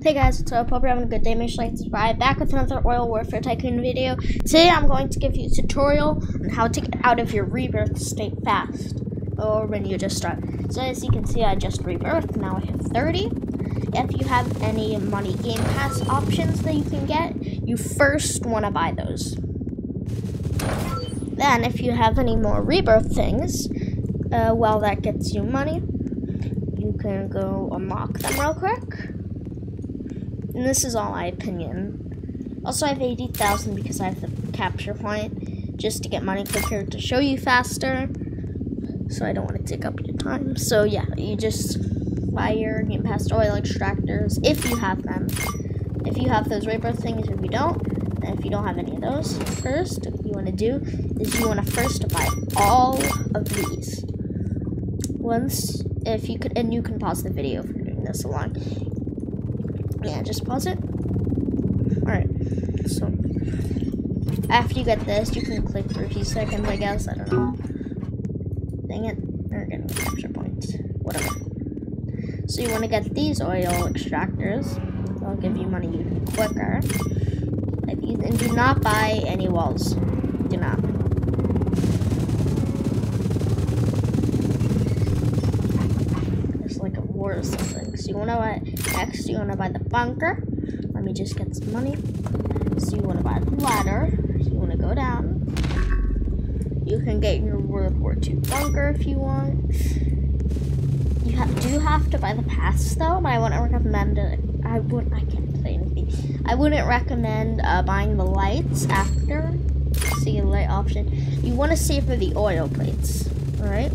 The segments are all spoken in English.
Hey guys, what's up? Hope you're having a good day. Make sure to like, subscribe. Back with another Oil Warfare Tycoon video. Today I'm going to give you a tutorial on how to get out of your rebirth state fast, or when you just start. So as you can see, I just rebirthed. Now I have 30. If you have any money game pass options that you can get, you first want to buy those. Then if you have any more rebirth things, well, that gets you money. You can go unlock them real quick. And this is all my opinion. Also, I have 80,000 because I have the capture point just to get money quicker to show you faster. So I don't want to take up your time. So yeah, you just buy your game pass oil extractors if you have them. If you have those rebirth things, if you don't, and if you don't have any of those, first what you want to do is you want to first buy all of these. Once, if you could, and you can pause the video for doing this along. Yeah, just pause it. Alright, so after you get this, you can click for a few seconds, I guess. I don't know. Dang it. We're getting capture points. Whatever. So you want to get these oil extractors. They'll give you money even quicker. And do not buy any walls. Do not. It's like a war or something. So you want to buy, next you want to buy the bunker. Let me just get some money. So you want to buy the ladder. So you want to go down. You can get your World War II bunker if you want. You do have to buy the pass though, but I wouldn't recommend it. I can't say anything. I wouldn't recommend buying the lights after. See a light option. You want to save for the oil plates. Alright?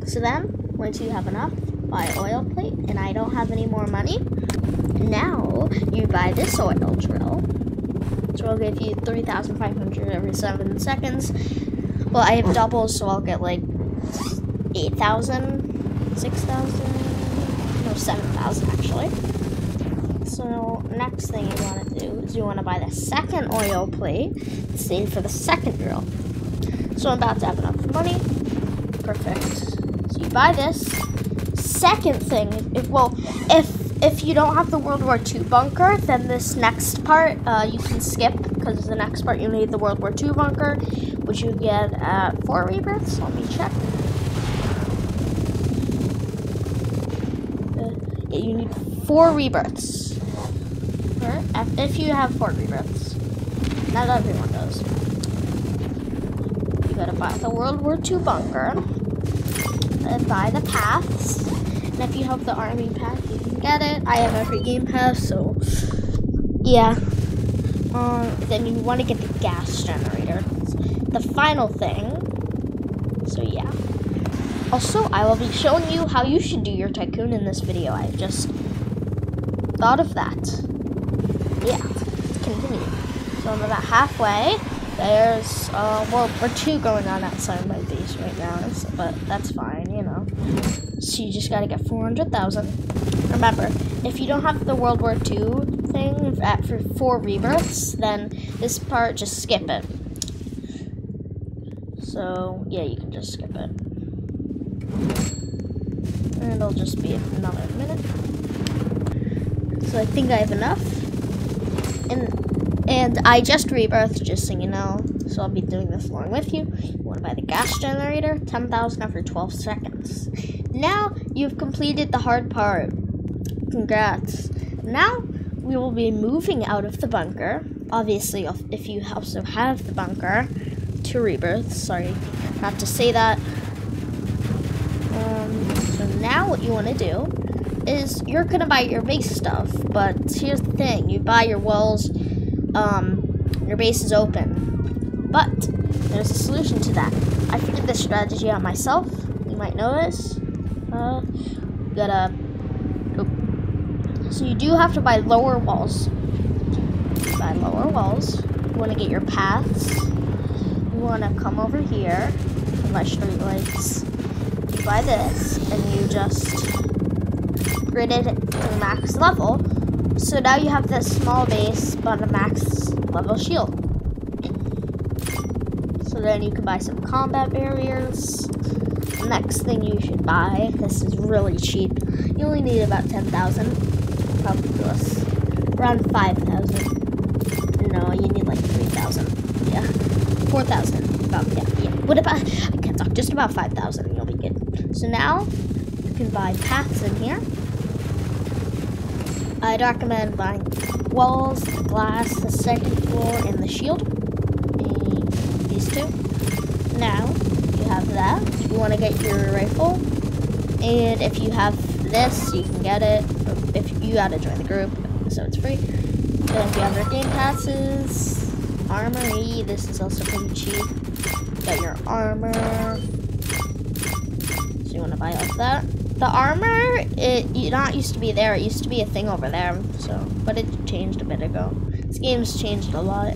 So then, once you have enough, buy oil plate, and I don't have any more money. Now you buy this oil drill, which will give you 3,500 every 7 seconds. Well, I have doubles, so I'll get like 8,000, 6,000, no, 7,000 actually. So next thing you want to do is you want to buy the second oil plate, save for the second drill. So I'm about to have enough money. Perfect. So you buy this. Second thing, if you don't have the World War II bunker, then this next part you can skip, because the next part you need the World War II bunker, which you get at 4 rebirths. Let me check. Yeah, you need 4 rebirths. If you have 4 rebirths. Not everyone does. You gotta buy the World War II bunker, and buy the paths. And if you have the Army path, you can get it. I have every game pass, so yeah. Then you want to get the gas generator. The final thing. So yeah. Also, I will be showing you how you should do your Tycoon in this video. I just thought of that. Yeah, continue. So I'm about halfway. There's World War II going on outside my base right now, but that's fine, you know. So you just gotta get 400,000. Remember, if you don't have the World War II thing for 4 rebirths, then this part, just skip it. So yeah, you can just skip it. And it'll just be another minute. So I think I have enough. And I just rebirthed, just so you know. So I'll be doing this along with you. You want to buy the gas generator, 10,000 after 12 seconds. Now you've completed the hard part. Congrats. Now we will be moving out of the bunker. Obviously, if you also have the bunker to rebirth. Sorry, not to say that. So now what you want to do is you're gonna buy your base stuff, but here's the thing: you buy your walls. Your base is open, but there's a solution to that. I figured this strategy out myself. You might know this. So you do have to buy lower walls. Buy lower walls. You want to get your paths. You want to come over here and my street lights. You buy this, and you just grid it to max level. So now you have this small base, but a max level shield. So then you can buy some combat barriers. Next thing you should buy, this is really cheap. You only need about 10,000. probably costs around 5,000. No, you need like 3,000. Yeah, 4,000. About yeah. What about? I can't talk. Just about 5,000, and you'll be good. So now you can buy paths in here. I'd recommend buying walls, the glass, the second floor, and the shield. And these two. Now you have that. You want to get your rifle, and if you have this, you can get it. If you gotta join the group, so it's free. Then if you have your game passes, Armory, this is also pretty cheap. Got your armor. So you want to buy all that. The armor, it not used to be there. It used to be a thing over there. So, but it changed a bit ago. This game's changed a lot.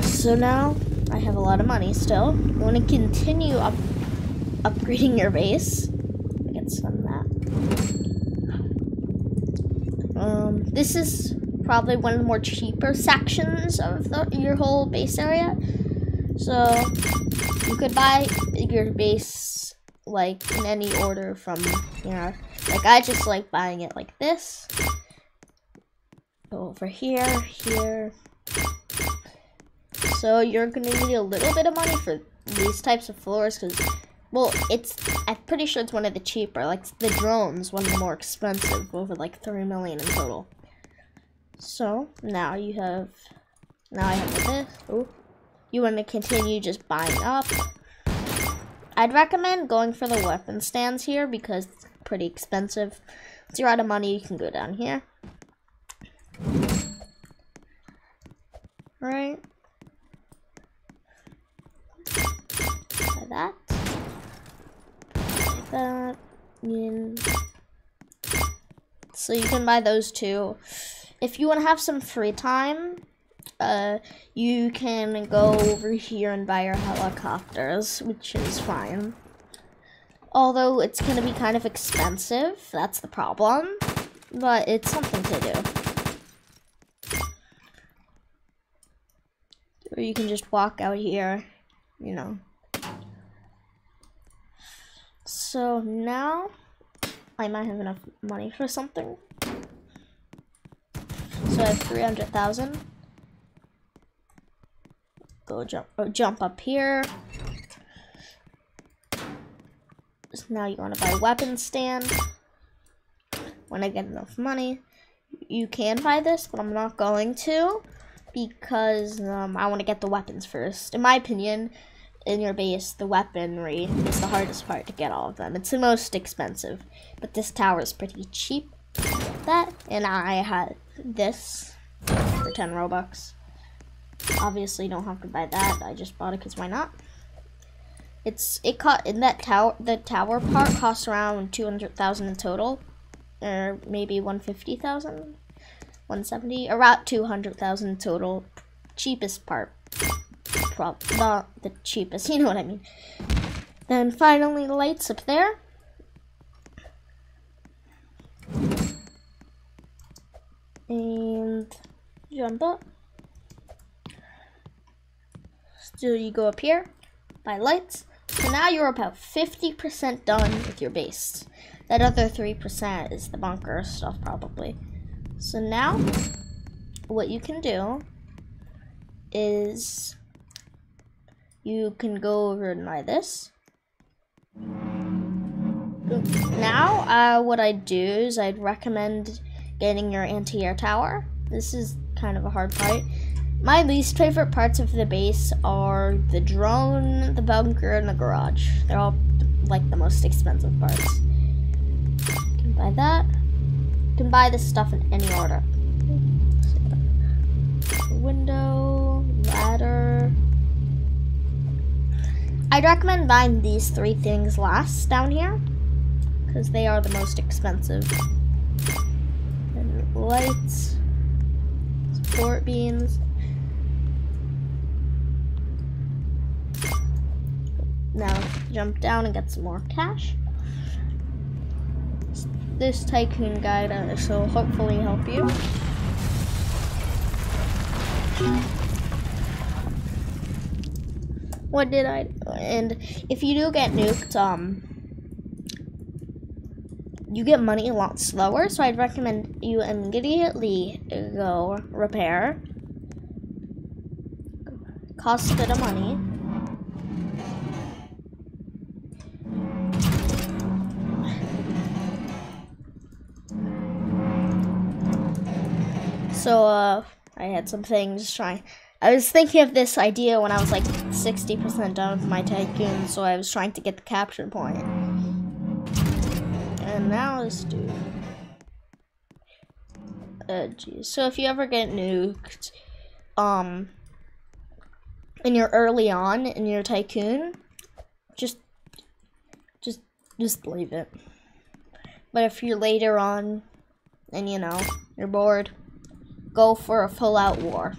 So now I have a lot of money still. You want to continue upgrading your base. Get some of that. This is probably one of the more cheaper sections of your whole base area. So you could buy your base like in any order from, you know, like I just like buying it like this. Go over here, here. So you're gonna need a little bit of money for these types of floors because, well, I'm pretty sure it's one of the cheaper. Like the drone's one of the more expensive, over like 3 million in total. So now I have this. Ooh. You want to continue just buying up. I'd recommend going for the weapon stands here because it's pretty expensive. Once you're out of money, you can go down here. Right. Buy that. Buy that. And so you can buy those two. If you want to have some free time, you can go over here and buy your helicopters, which is fine. Although it's going to be kind of expensive, that's the problem, but it's something to do. Or you can just walk out here, you know. So now, I might have enough money for something. So I have 300,000. Go jump up here. So now you want to buy a weapon stand. When I get enough money, you can buy this, but I'm not going to because I want to get the weapons first. In my opinion, in your base, the weaponry is the hardest part to get all of them. It's the most expensive, but this tower is pretty cheap. That, and I had this for 10 Robux. Obviously, don't have to buy that. I just bought it because why not? The tower part costs around 200,000 in total, or maybe 150,000, 170, around 200,000 in total. Cheapest part, not the cheapest. You know what I mean. Then finally, lights up there. And jump up. So you go up here, buy lights. So now you're about 50% done with your base. That other 3% is the bunker stuff probably. So now, what you can do is you can go over and buy this. Now, what I'd do is I'd recommend getting your anti-air tower. This is kind of a hard part. My least favorite parts of the base are the drone, the bunker, and the garage. They're all like the most expensive parts. You can buy that. You can buy this stuff in any order. Window, ladder. I'd recommend buying these 3 things last down here because they are the most expensive. And lights, support beams. Now jump down and get some more cash. This Tycoon guide will hopefully help you. What did I do? And if you do get nuked, you get money a lot slower, so I'd recommend you immediately go repair. Costs a bit of money. So, I had some things trying. I was thinking of this idea when I was like 60% done with my Tycoon, so I was trying to get the capture point. And now this dude. Geez. So if you ever get nuked, and you're early on in your Tycoon, just leave it. But if you're later on, and you know, you're bored, go for a full-out war.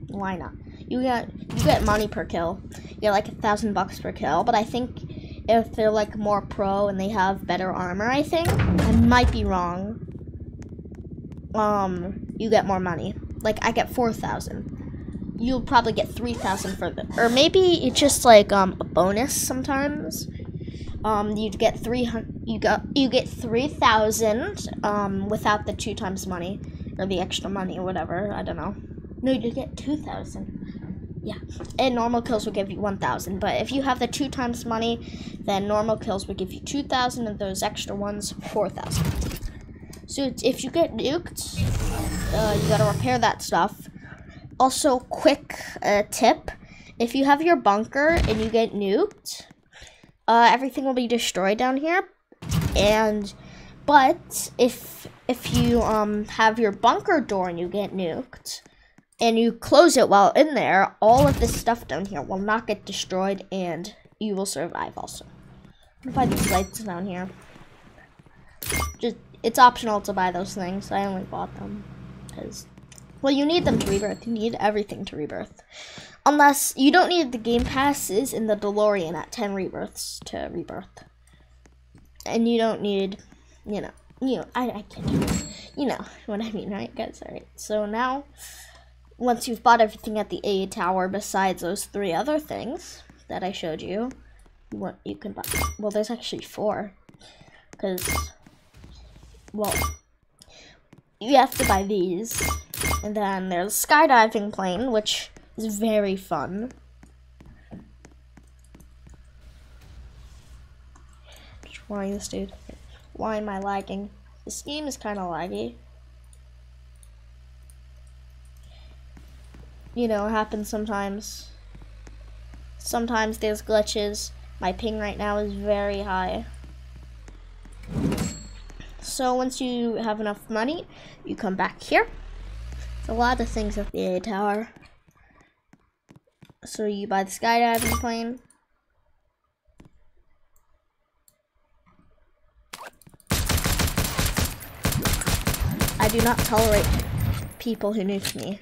Why not? You get money per kill. You get like $1,000 per kill. But I think if they're like more pro and they have better armor, I think I might be wrong. You get more money. Like I get 4,000. You'll probably get 3,000 for the, or maybe it's just like a bonus sometimes. You'd get 300. You get 3,000 without the 2 times money. Or the extra money or whatever, I don't know. No, you get 2,000. Yeah, and normal kills will give you 1,000. But if you have the 2 times money, then normal kills will give you 2,000, and those extra ones 4,000. So if you get nuked, you gotta repair that stuff. Also, quick tip: if you have your bunker and you get nuked, everything will be destroyed down here, But if you have your bunker door and you get nuked and you close it while in there, all of this stuff down here will not get destroyed and you will survive also. Buy these lights down here. Just it's optional to buy those things. I only bought them because, well, you need them to rebirth. You need everything to rebirth. Unless you don't need the game passes in the DeLorean at 10 rebirths to rebirth. And you don't need, I can't do it. You know what I mean, right, guys? Alright, so now, once you've bought everything at the A tower besides those 3 other things that I showed you, what you can buy. Well, there's actually 4. Because, well, you have to buy these. And then there's a skydiving plane, which is very fun. Why this dude? Why am I lagging? This game is kind of laggy. You know, it happens sometimes. Sometimes there's glitches. My ping right now is very high. So once you have enough money, you come back here. There's a lot of things at the A tower. So you buy the skydiving plane. I do not tolerate people who nuke me.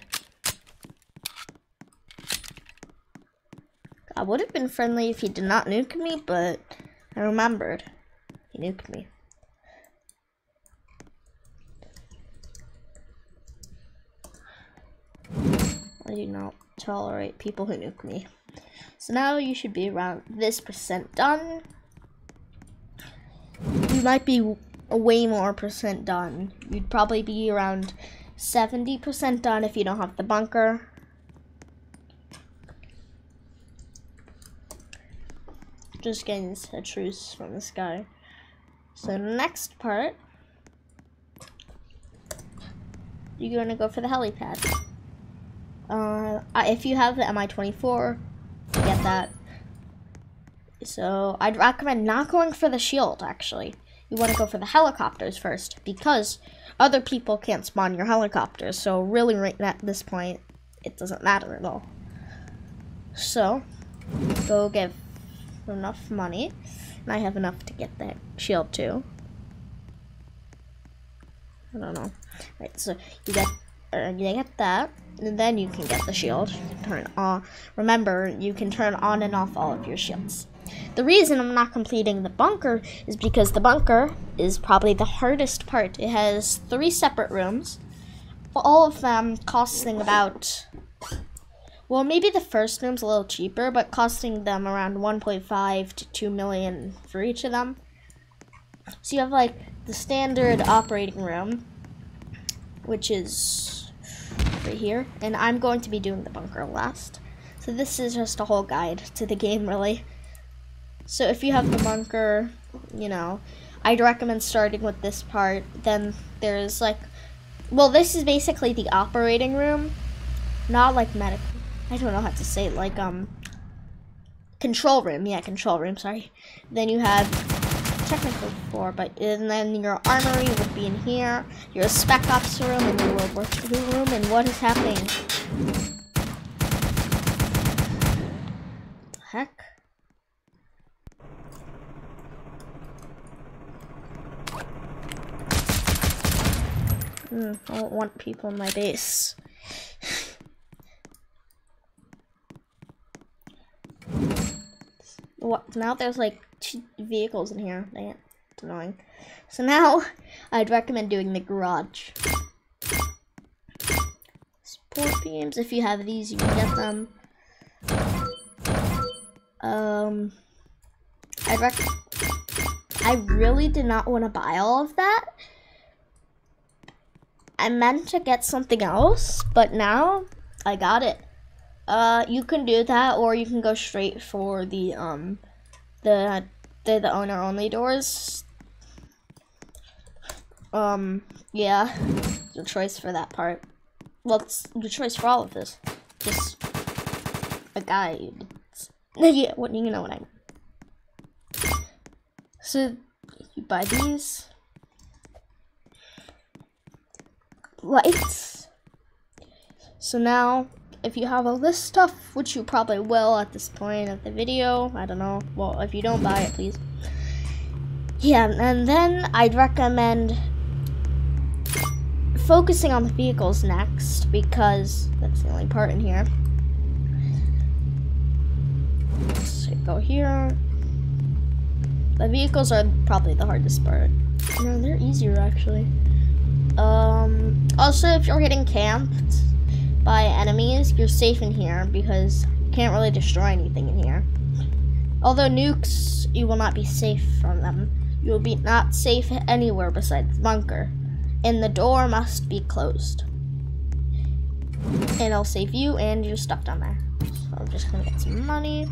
I would have been friendly if he did not nuke me, but I remembered he nuked me. I do not tolerate people who nuke me. So now you should be around this % done. You might be way more % done. You'd probably be around 70% done if you don't have the bunker. Just getting a truce from this guy. So next part, you're gonna go for the helipad. If you have the MI-24, get that. So I'd recommend not going for the shield, actually. You want to go for the helicopters first, because other people can't spawn your helicopters. So really right at this point, it doesn't matter at all. So go get enough money, and I have enough to get that shield too. I don't know. Right, so you get that, and then you can get the shield. You can turn on. Remember, you can turn on and off all of your shields. The reason I'm not completing the bunker is because the bunker is probably the hardest part. It has 3 separate rooms, all of them costing about, well, maybe the first room's a little cheaper, but costing them around 1.5 to 2 million for each of them. So you have like the standard operating room, which is right here, and I'm going to be doing the bunker last. So this is just a whole guide to the game, really. So if you have the bunker, you know, I'd recommend starting with this part. Then there's like, well, this is basically the operating room, not like medic. I don't know how to say it, like control room. Yeah, control room. Sorry. Then you have technically 4, but and then your armory would be in here. Your spec ops room and your World War II room. And what is happening? Heck. I don't want people in my base. What? Now there's like 2 vehicles in here. Dang it. It's annoying. So now I'd recommend doing the garage. Support beams. If you have these, you can get them. I really did not want to buy all of that. I meant to get something else, but now I got it. You can do that, or you can go straight for the owner only doors. Yeah, your choice for that part. Well, it's your choice for all of this. Just a guide. Yeah, what you know what I mean. So you buy these lights. So now, if you have all this stuff, which you probably will at this point of the video, I don't know. Well, if you don't buy it, please. Yeah, and then I'd recommend focusing on the vehicles next, because that's the only part in here. So go here. The vehicles are probably the hardest part. No, they're easier actually. Also, if you're getting camped by enemies, you're safe in here because you can't really destroy anything in here. Although nukes, you will not be safe from them. You will be not safe anywhere besides the bunker. And the door must be closed. And it'll save you and your stuff down there. So I'm just gonna get some money.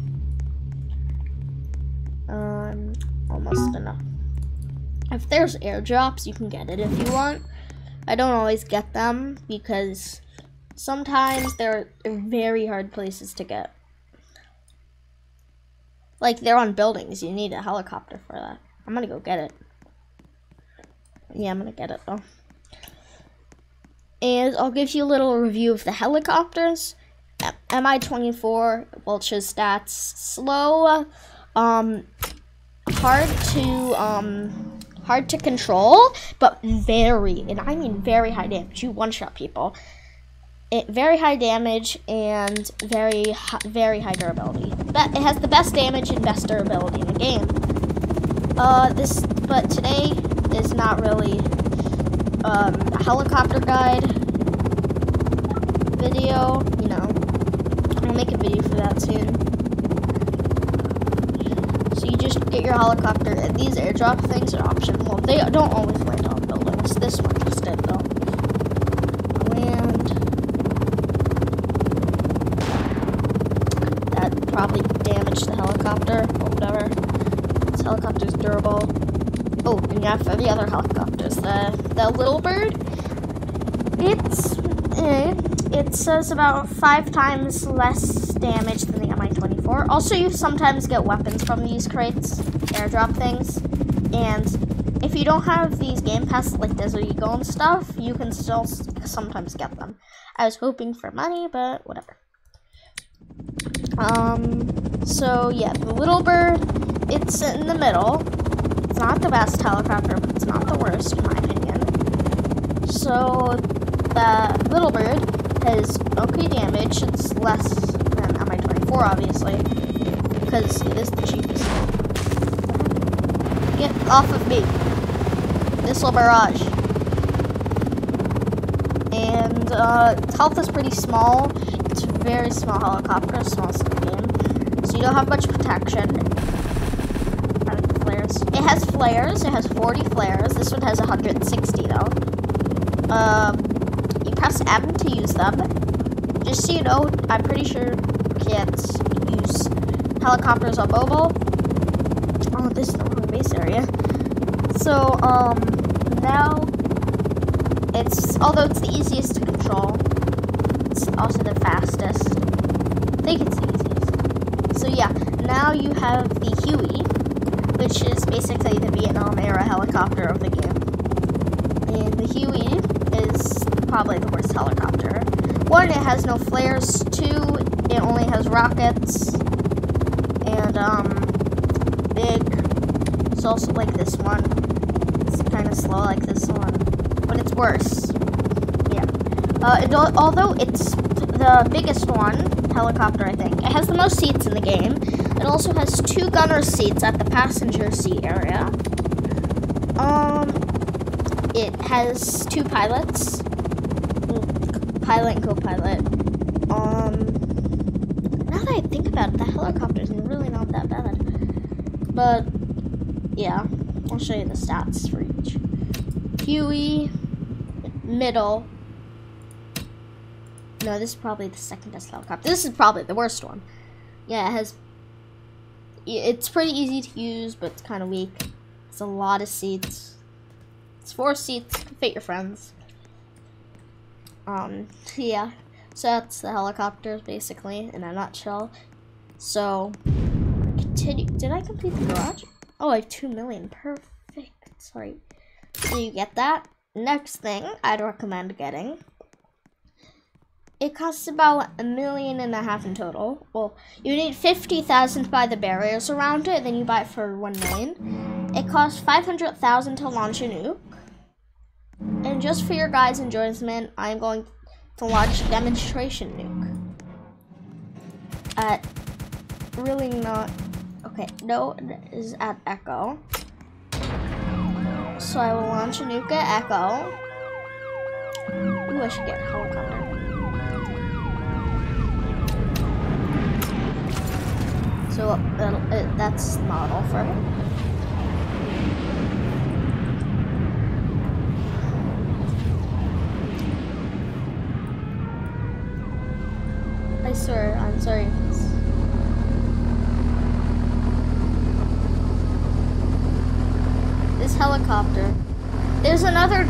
Almost enough. If there's airdrops, you can get it if you want. I don't always get them because sometimes they're very hard places to get. Like, they're on buildings. You need a helicopter for that. I'm gonna go get it. Yeah, I'm gonna get it though. And I'll give you a little review of the helicopters. Mi-24, well, it shows stats. Slow, hard to control, but very, and I mean very high damage. You one-shot people. Very high damage and very high durability. But it has the best damage and best durability in the game. But today is not really a helicopter guide video. You know, I'll make a video for that soon. So you just get your helicopter, and these airdrop things are optional. Well, they don't always land on buildings. This one just did though. Land. That probably damaged the helicopter, or whatever. This helicopter's durable. Oh, and you have the other helicopters. The little bird. It says about 5 times less damage than the Mi-24. Also, you sometimes get weapons from these crates, airdrop things. And if you don't have these game passes like Desert Eagle and stuff, you can still sometimes get them. I was hoping for money, but whatever. So yeah, the little bird, it's in the middle. It's not the best helicopter, but it's not the worst in my opinion. So the little bird has okay damage. It's less than Mi-24, obviously, because it is the cheapest. Get off of me, missile barrage. And its health is pretty small. It's a very small helicopter, smallest in the game, so you don't have much protection. Flares. guys. It has flares. It has 40 flares. This one has 160 though. You press M to use them. Just so you know, I'm pretty sure you can't use helicopters on mobile. Oh, this is the wrong base area. So, now, although it's the easiest to control, it's also the fastest. I think it's the easiest. So yeah, now you have the Huey, which is basically the Vietnam-era helicopter of the game. And the Huey is probably the worst helicopter. One, it has no flares. Two, it only has rockets. And, big. It's also like this one. It's kind of slow like this one. But it's worse. Yeah. Although it's the biggest one, helicopter, I think. It has the most seats in the game. It also has 2 gunner seats at the passenger seat area. It has 2 pilots. Pilot and co-pilot. Now that I think about it, the helicopter is really not that bad. But, yeah. I'll show you the stats for each. Huey, middle. No, this is probably the second best helicopter. This is probably the worst one. Yeah, it's pretty easy to use, but it's kind of weak. It's a lot of seats. It's 4 seats. Fit your friends. Yeah. So that's the helicopters, basically, in a nutshell. So, continue. Did I complete the garage? Oh, I have 2 million. Perfect. Sorry. So you get that. Next thing I'd recommend getting. It costs about $1.5 million in total. Well, you need 50,000 to buy the barriers around it, then you buy it for 1 million. It costs 500,000 to launch a nuke. And just for your guys' enjoyment, I'm going to launch a demonstration nuke. Really not. Okay, no, it is at Echo. So I will launch a nuke at Echo. Ooh, I should get a helicopter. So that's the model for it. I swear, I'm sorry. This helicopter. There's another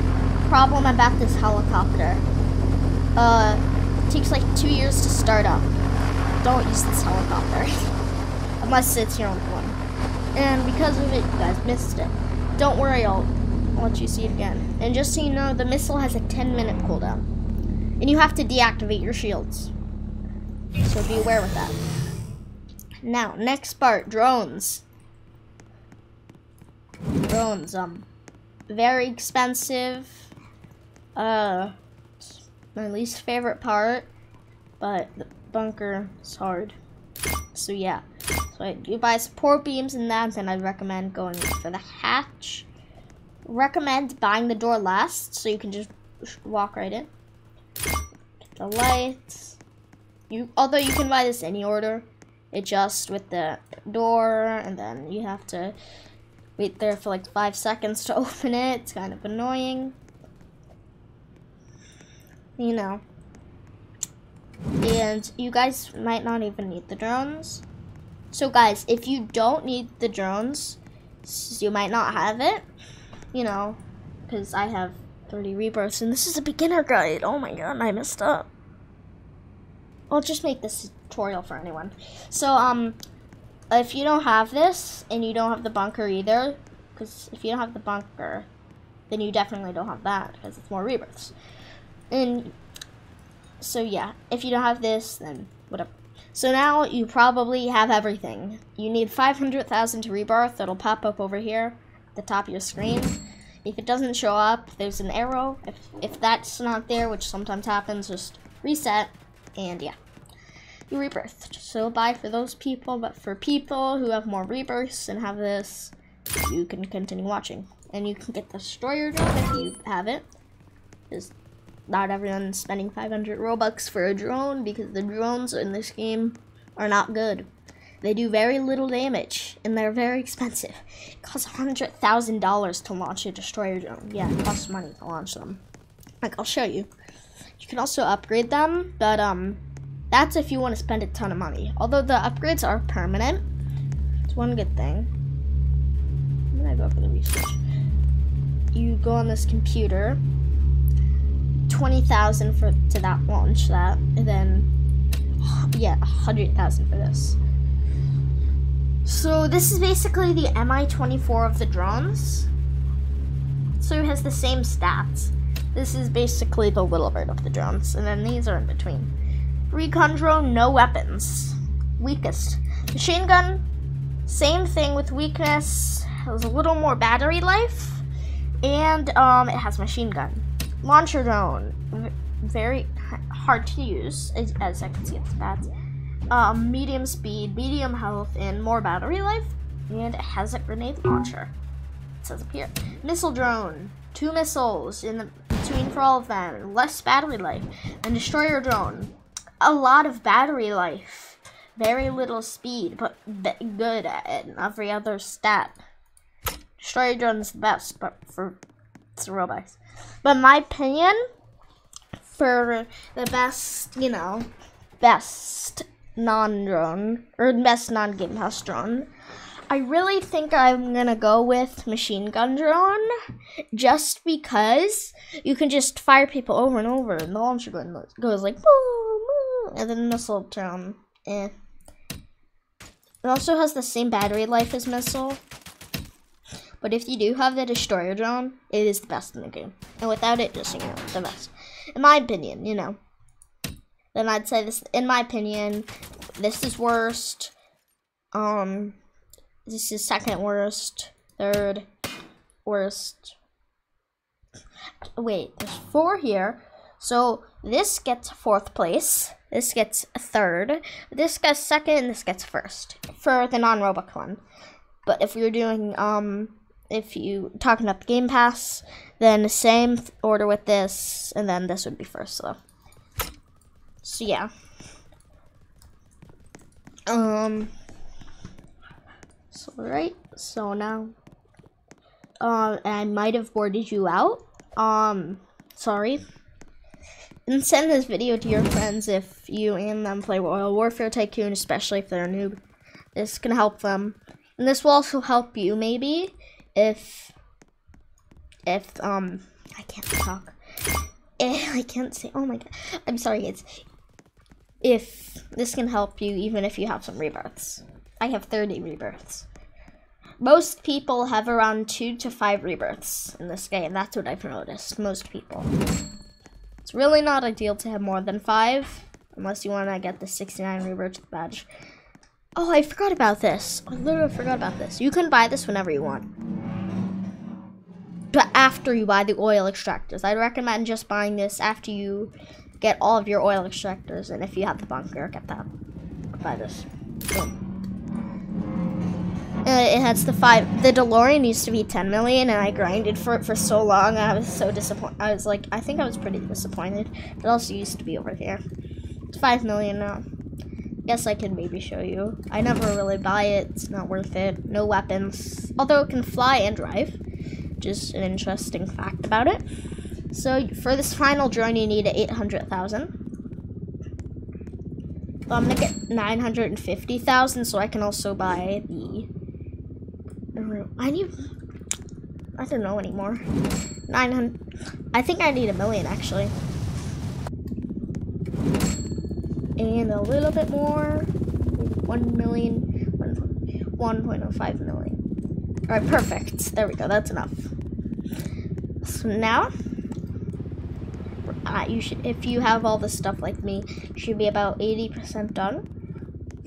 problem about this helicopter. It takes like 2 years to start up. Don't use this helicopter. Unless it's your own one. And because of it, you guys missed it. Don't worry, I'll let you see it again. And just so you know, the missile has a 10-minute cooldown. And you have to deactivate your shields. So be aware with that. Now, next part, drones. Drones, very expensive. My least favorite part, but the bunker is hard. So yeah, so you buy support beams and that, and I'd recommend going for the hatch. Recommend buying the door last, so you can just walk right in. Get the lights. Although you can buy this any order, it just with the door, and then you have to wait there for like 5 seconds to open it. It's kind of annoying. You know. And you guys might not even need the drones. So guys, if you don't need the drones, you might not have it. You know, because I have 30 rebirths, and this is a beginner guide. Oh my god, I messed up. I'll just make this tutorial for anyone. So, if you don't have this, and you don't have the bunker either, because if you don't have the bunker, then you definitely don't have that, because it's more rebirths. And, so yeah, if you don't have this, then whatever. So now, you probably have everything. You need 500,000 to rebirth. It'll pop up over here, at the top of your screen. If it doesn't show up, there's an arrow. If that's not there, which sometimes happens, just reset, and yeah. You rebirthed. So bye for those people, but for people who have more rebirths and have this, you can continue watching. And you can get the destroyer drone if you have it. Because not everyone's spending 500 Robux for a drone, because the drones in this game are not good. They do very little damage, and they're very expensive. It costs $100,000 to launch a destroyer drone. Yeah, it costs money to launch them. Like, I'll show you. You can also upgrade them, but that's if you want to spend a ton of money. Although the upgrades are permanent. It's one good thing. I'm gonna go for the research. You go on this computer, 20,000 to that launch that, and then yeah, 100,000 for this. So this is basically the Mi-24 of the drones. So it has the same stats. This is basically the little bird of the drones, and then these are in between. Recon drone, no weapons. Weakest. Machine gun, same thing with weakness. Has a little more battery life, and it has machine gun. Launcher drone, very hard to use, as I can see its stats. Medium speed, medium health, and more battery life, and it has a grenade launcher. It says up here. Missile drone, 2 missiles in the between for all of them, less battery life. And destroyer drone, a lot of battery life, very little speed, but good at it, and every other stat. Destroyer drone is the best, but it's robots. But in my opinion, for the best, you know, best non-drone, or best non-Game Pass drone, I really think I'm gonna go with machine gun drone, just because you can just fire people over and over, and the launcher gun goes like boom, boom, and then the missile drone, It also has the same battery life as missile, but if you do have the destroyer drone, it is the best in the game, and without it, just, you know, the best. In my opinion, you know. Then I'd say this, in my opinion, this is worst. This is second worst, third worst. Wait, there's 4 here. So this gets 4th place. This gets 3rd. This gets 2nd, and this gets 1st for the non-robot one. But if you're doing, if you talking about the Game Pass, then the same order with this, and then this would be 1st. So yeah. So right. So now, I might have boarded you out. Sorry. And send this video to your friends if you and them play Royal Warfare Tycoon, especially if they're a noob. This can help them, and this will also help you maybe if I can't talk. I can't say. Oh my god. I'm sorry. If this can help you, even if you have some rebirths. I have 30 rebirths. Most people have around 2 to 5 rebirths in this game. That's what I've noticed. Most people. It's really not ideal to have more than 5, unless you want to get the 69 rebirth badge. Oh, I forgot about this. I literally forgot about this. You can buy this whenever you want, but after you buy the oil extractors. I'd recommend just buying this after you get all of your oil extractors, and if you have the bunker, get that. Buy this. Boom. It has the DeLorean used to be 10 million, and I grinded for it for so long. I was so disappointed. I was like, I think I was pretty disappointed. It also used to be over here. It's 5 million now. Yes, I can maybe show you. I never really buy it. It's not worth it. No weapons. Although it can fly and drive. Just an interesting fact about it. So for this final drone, you need 800,000. So I'm gonna get 950,000, so I can also buy the. I don't know anymore. 900. I think I need 1 million actually, and a little bit more. 1 million. 1.05 million. All right, perfect. There we go. That's enough. So now, you should, if you have all this stuff like me, you should be about 80% done.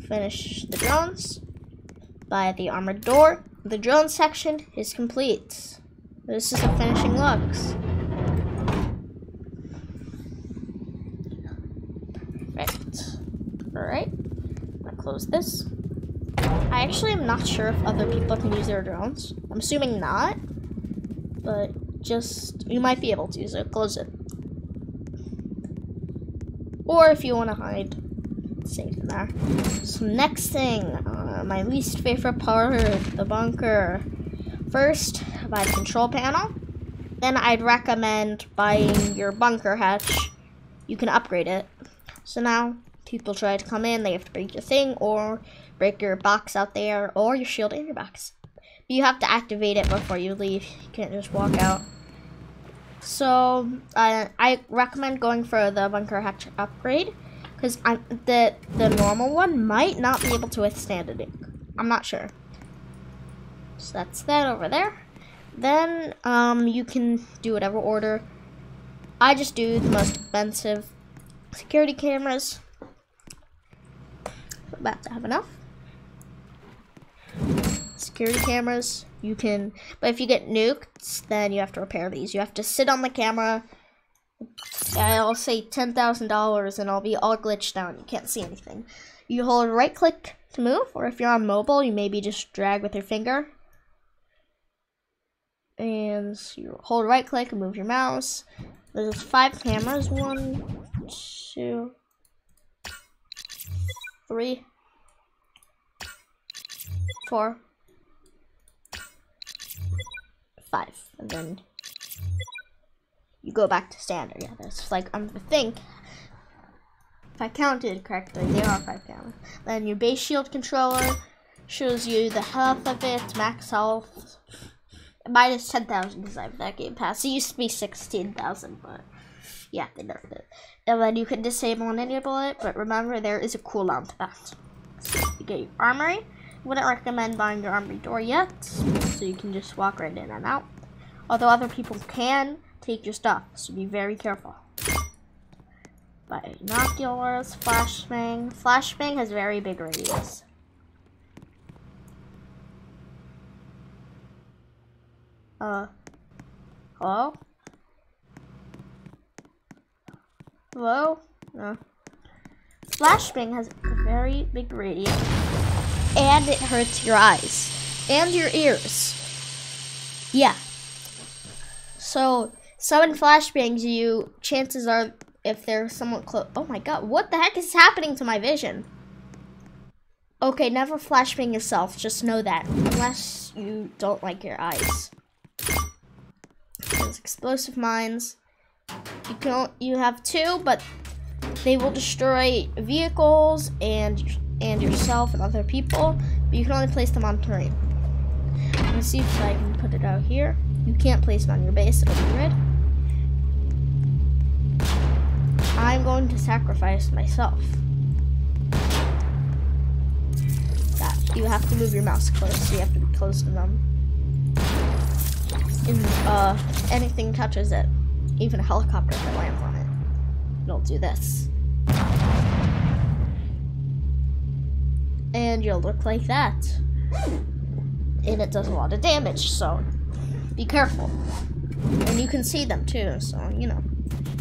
Finish the drones. Buy the armored door. The drone section is complete. This is the finishing looks. Perfect. Alright. I'm gonna close this. I actually am not sure if other people can use their drones. I'm assuming not. But just, you might be able to use it. Close it. Or if you want to hide. safe in there. So next thing, my least favorite part, the bunker. First, buy the control panel. Then I'd recommend buying your bunker hatch. You can upgrade it. So now, people try to come in, they have to break your thing, or break your box out there, or your shield and your box. But you have to activate it before you leave. You can't just walk out. So, I recommend going for the bunker hatch upgrade, because the normal one might not be able to withstand a nuke. I'm not sure. So that's that over there. Then, you can do whatever order. I just do the most expensive security cameras. About to have enough. Security cameras, you can, but if you get nuked, then you have to repair these. You have to sit on the camera. I'll say $10,000 and I'll be all glitched out. You can't see anything. You hold right click to move, or if you're on mobile, you maybe just drag with your finger. And you hold right click and move your mouse. There's 5 cameras. 1, 2, 3, 4, 5, and then you go back to standard. Yeah, that's like I think if I counted correctly, there are 5 cameras. Then your base shield controller shows you the health of it, max health. Mine is 10,000 because I have that game pass. It used to be 16,000, but yeah, they nerfed it. And then you can disable and enable it, but remember there is a cooldown to that. So you get your armory. Wouldn't recommend buying your armory door yet, so you can just walk right in and out. Although other people can take your stuff, so be very careful. Binoculars, flashbang. Flashbang has very big radius. Hello? Hello? No. Flashbang has a very big radius, and it hurts your eyes and your ears. Yeah. So, summon flashbangs, chances are, if there's someone close. Oh my god, what the heck is happening to my vision? Okay, never flashbang yourself, just know that. Unless you don't like your eyes. There's explosive mines. You have 2, but they will destroy vehicles and yourself and other people, but you can only place them on terrain. Let me see if I can put it out here. You can't place it on your base, it'll be red. I'm going to sacrifice myself. You have to move your mouse close, so you have to be close to them. If anything touches it, even a helicopter that lands on it, it'll do this. And you'll look like that. And it does a lot of damage, so be careful. And you can see them too, so you know,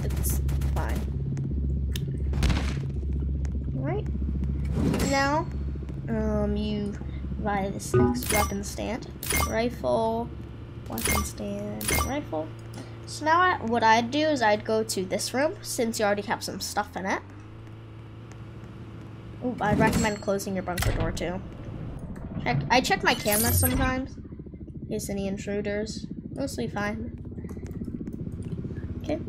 it's fine. Alright. Now, you buy this next weapon stand. Rifle, weapon stand, rifle. So now what I'd do is I'd go to this room, since you already have some stuff in it. Ooh, I'd recommend closing your bunker door too. I check my camera sometimes, in case any intruders. Mostly fine. Okay.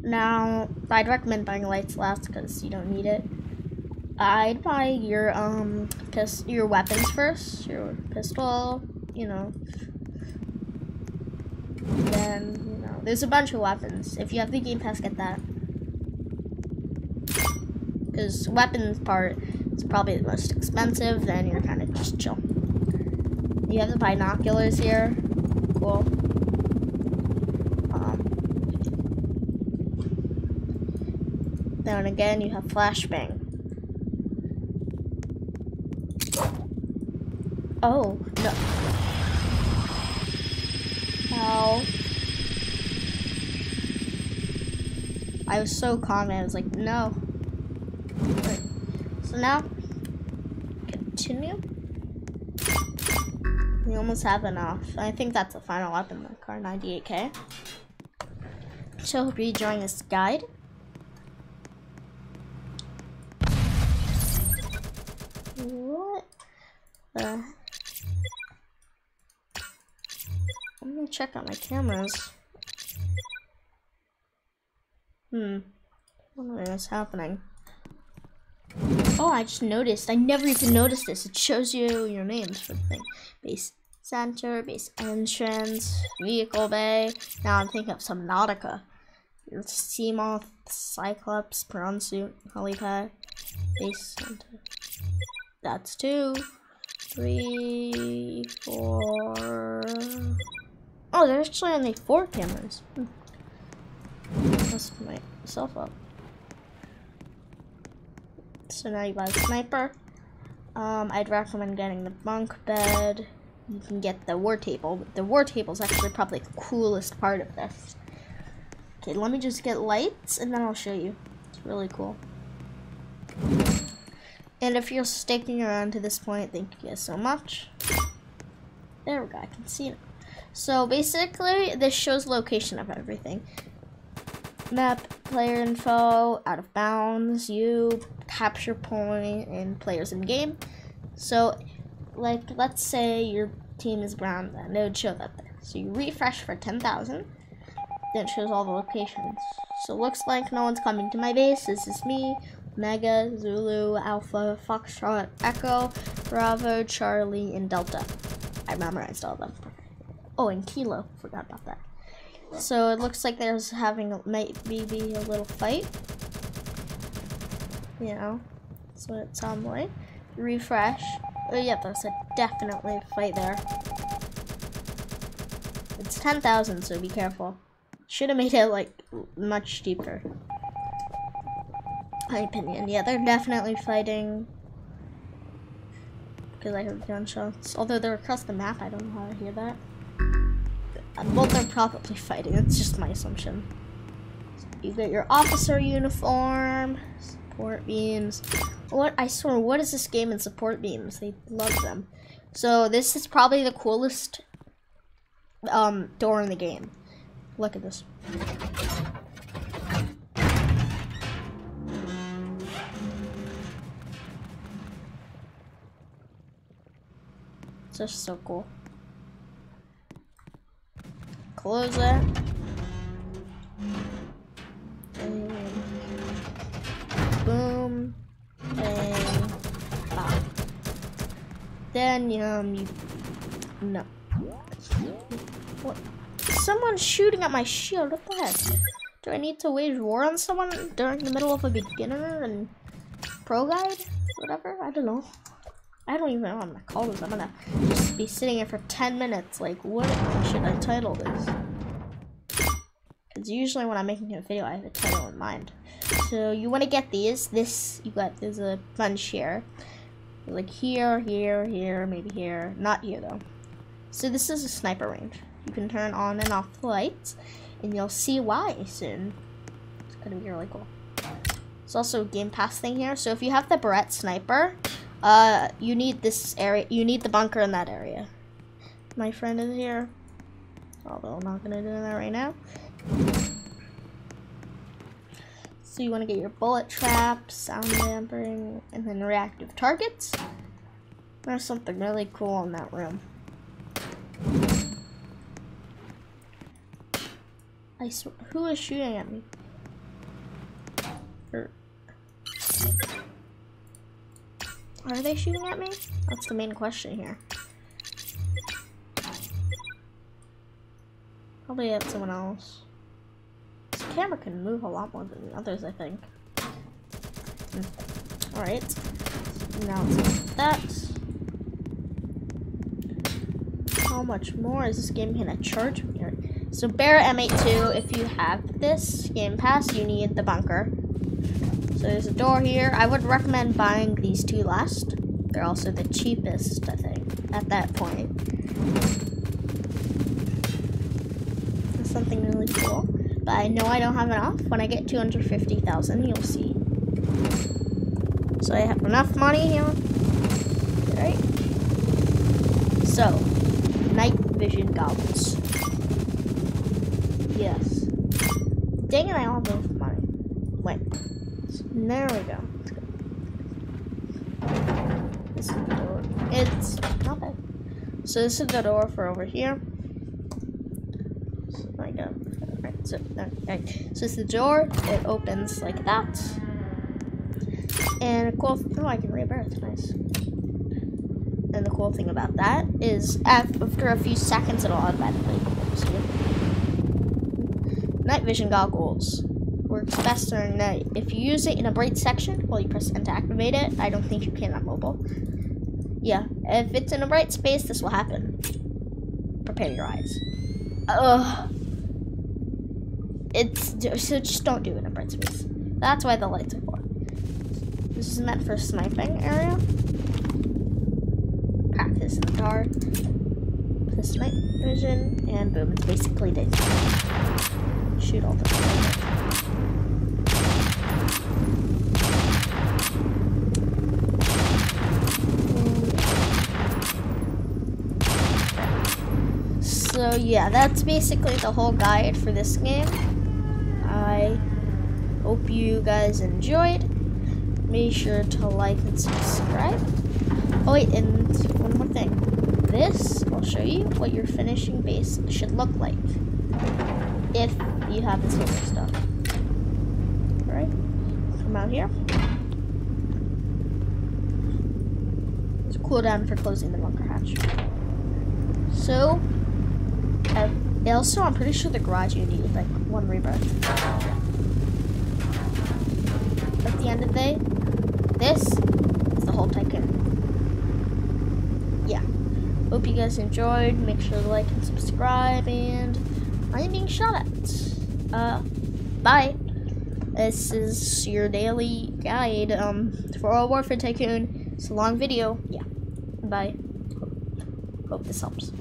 Now, I'd recommend buying lights last because you don't need it. I'd buy your weapons first, your pistol, you know. Then, you know, there's a bunch of weapons. If you have the Game Pass, get that. Because weapons part is probably the most expensive, then you're kind of just chill. You have the binoculars here. Cool. Then again, you have flashbang. Oh, no. Ow. I was so calm, I was like, no. Right. So now, continue. We almost have enough. I think that's the final weapon, the car 98K. So, hope you enjoying this guide. I'm gonna check out my cameras. What's happening? Oh, I just noticed. I never even noticed this. It shows you your names for the thing. Base center, base entrance, vehicle bay. Now I'm thinking of Subnautica. Your Seamoth, Cyclops, Prawn Suit, Helipad, base center. That's 2, 3, 4. Oh, there's actually only 4 cameras. Let's put myself up. So now you buy a sniper. I'd recommend getting the bunk bed. You can get the war table. The war table is actually probably the coolest part of this. Okay, let me just get lights and then I'll show you. It's really cool. And if you're sticking around to this point, thank you guys so much. There we go, I can see it. So basically, this shows location of everything. Map, player info, out of bounds, you, capture point, and players in game. So, like, let's say your team is brown, then it would show that there. So you refresh for 10,000, then it shows all the locations. So it looks like no one's coming to my base. This is me, Mega, Zulu, Alpha, Foxtrot, Echo, Bravo, Charlie, and Delta. I memorized all of them. Oh, and Kilo, forgot about that. So it looks like there's maybe a little fight. You know, that's what it sounds like. Refresh. Oh yeah, there's definitely a fight there. It's 10,000, so be careful. Should have made it like much cheaper. My opinion. Yeah, they're definitely fighting. Because I heard gunshots. Although they're across the map, I don't know how I hear that. Well, they're probably fighting. That's just my assumption. So you get your officer uniform, support beams. What? I swear, what is this game in support beams? They love them. So this is probably the coolest door in the game. Look at this. It's just so cool. Close it. And boom. And bop. Then you no. What? Someone's shooting at my shield. What the heck? Do I need to wage war on someone during the middle of a beginner and pro guide? Whatever. I don't know. I don't even know what I'm gonna call this. I'm gonna just be sitting here for 10 minutes. Like, what should I title this? Because usually when I'm making a video, I have a title in mind. So you want to get these. There's a bunch here. Like here, here, here, maybe here. Not here though. So this is a sniper range. You can turn on and off the lights, and you'll see why soon. It's gonna be really cool. There's also a Game Pass thing here. So if you have the Barrett sniper, you need this area. You need the bunker in that area. My friend is here, although I'm not gonna do that right now. So you want to get your bullet trap, sound dampering, and then reactive targets. There's something really cool in that room. I swear, who is shooting at me? Are they shooting at me? That's the main question here. Probably at someone else. This camera can move a lot more than the others, I think. Alright. Now let's get that. How much more is this game gonna charge me? So Bear M82, if you have this Game Pass, you need the bunker. So there's a door here. I would recommend buying these two last. They're also the cheapest, I think, at that point. That's something really cool. But I know I don't have enough. When I get 250,000, you'll see. So I have enough money here. Alright. So, night vision goggles. Yes. Dang it, I don't have enough money. Wait. There we go. This is the door. It's not bad. So this is the door for over here. So I go. Alright, so this is the door. It opens like that. And a cool. Oh, I can rebirth. Nice. And the cool thing about that is after a few seconds, it'll automatically see it. Night vision goggles works best during night. If you use it in a bright section while you press N to activate it, I don't think you can on mobile. Yeah, if it's in a bright space, this will happen. Prepare your eyes. So just don't do it in a bright space. That's why the lights are for. This is meant for sniping area. Practice in the dark. This night vision, and boom, it's basically daytime. Shoot all the time. So yeah, that's basically the whole guide for this game. I hope you guys enjoyed. Make sure to like and subscribe. Oh wait, and one more thing. This will show you what your finishing base should look like if you have this other stuff. Alright, come out here. There's a cooldown for closing the bunker hatch. So, also, I'm pretty sure the garage you need like 1 rebirth. At the end of the day, this is the whole Tycoon. Yeah. Hope you guys enjoyed. Make sure to like and subscribe, and I'm being shot at. Bye. This is your daily guide for all Warfare Tycoon. It's a long video. Yeah. Bye. Hope this helps.